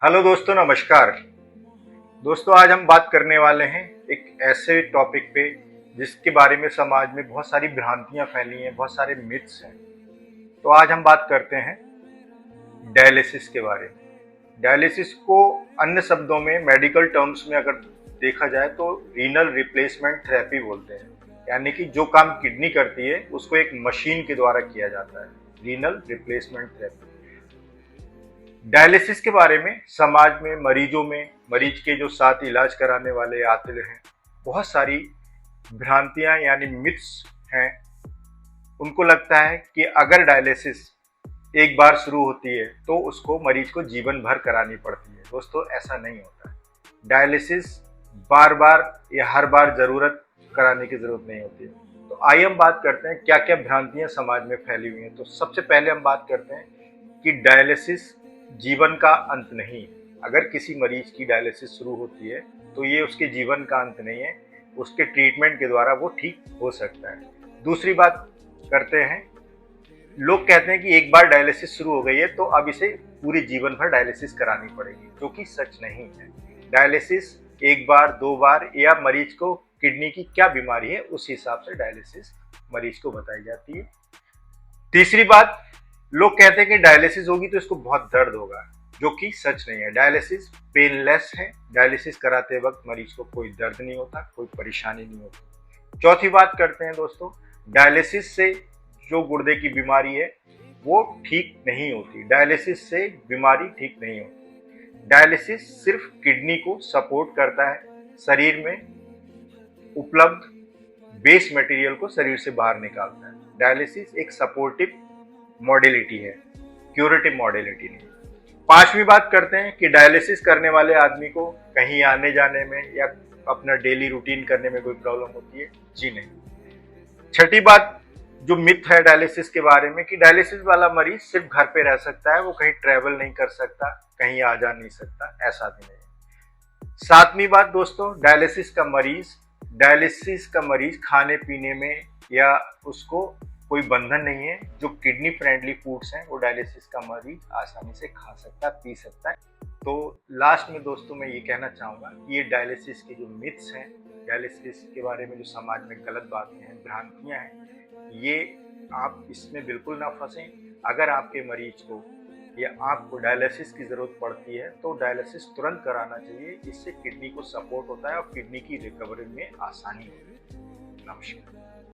Hello दोस्तों, नमस्कार। दोस्तों, आज हम बात करने वाले हैं एक ऐसे टॉपिक पे जिसके बारे में समाज में बहुत सारी भ्रांतियां फैली हैं, बहुत सारे मिथ्स हैं। तो आज हम बात करते हैं डायलिसिस के बारे में। डायलिसिस को अन्य शब्दों में, मेडिकल टर्म्स में अगर देखा जाए तो रीनल रिप्लेसमेंट थेरेपी बोलते हैं। यानी कि जो काम किडनी करती है उसको एक मशीन के द्वारा किया जाता है, रीनल रिप्लेसमेंट थेरेपी। डायलिसिस के बारे में समाज में मरीज के जो साथ इलाज कराने वाले आते हैं, बहुत सारी भ्रांतियां यानी मिथ्स हैं। उनको लगता है कि अगर डायलिसिस एक बार शुरू होती है तो उसको मरीज को जीवन भर करानी पड़ती है। दोस्तों, ऐसा नहीं होता है। डायलिसिस बार बार या हर बार जरूरत कराने की जरूरत नहीं होती है। तो आइए हम बात करते हैं क्या क्या भ्रांतियां समाज में फैली हुई हैं। तो सबसे पहले हम बात करते हैं कि डायलिसिस जीवन का अंत नहीं है। अगर किसी मरीज की डायलिसिस शुरू होती है तो ये उसके जीवन का अंत नहीं है, उसके ट्रीटमेंट के द्वारा वो ठीक हो सकता है। दूसरी बात करते हैं, लोग कहते हैं कि एक बार डायलिसिस शुरू हो गई है तो अब इसे पूरे जीवन भर डायलिसिस करानी पड़ेगी, जो कि सच नहीं है। डायलिसिस एक बार, दो बार या मरीज को किडनी की क्या बीमारी है उस हिसाब से डायलिसिस मरीज को बताई जाती है। तीसरी बात, लोग कहते हैं कि डायलिसिस होगी तो इसको बहुत दर्द होगा, जो कि सच नहीं है। डायलिसिस पेनलेस है। डायलिसिस कराते वक्त मरीज को कोई दर्द नहीं होता, कोई परेशानी नहीं होती। चौथी बात करते हैं दोस्तों, डायलिसिस से जो गुर्दे की बीमारी है वो ठीक नहीं होती। डायलिसिस से बीमारी ठीक नहीं होती। डायलिसिस सिर्फ किडनी को सपोर्ट करता है, शरीर में उपलब्ध वेस्ट मटेरियल को शरीर से बाहर निकालता है। डायलिसिस एक सपोर्टिव मॉडलिटी है, क्यूरेटिव मॉडलिटी नहीं। पांचवी बात करते हैं कि डायलिसिस करने वाले आदमी को कहीं आने जाने में या अपना डेली रूटीन करने में कोई प्रॉब्लम होती है? जी नहीं। छठी बात जो मिथ है डायलिसिस के बारे में, कि डायलिसिस वाला मरीज सिर्फ घर पे रह सकता है, वो कहीं ट्रेवल नहीं कर सकता, कहीं आ जा नहीं सकता, ऐसा भी नहीं। सातवीं बात दोस्तों, डायलिसिस का मरीज खाने पीने में या उसको कोई बंधन नहीं है। जो किडनी फ्रेंडली फूड्स हैं वो डायलिसिस का मरीज आसानी से खा सकता है, पी सकता है। तो लास्ट में दोस्तों मैं ये कहना चाहूँगा कि ये डायलिसिस के जो मिथ्स हैं, डायलिसिस के बारे में जो समाज में गलत बातें हैं, भ्रांतियाँ हैं, ये आप इसमें बिल्कुल ना फंसें। अगर आपके मरीज को या आपको डायलिसिस की ज़रूरत पड़ती है तो डायलिसिस तुरंत कराना चाहिए। इससे किडनी को सपोर्ट होता है और किडनी की रिकवरी में आसानी होती है। नमस्कार।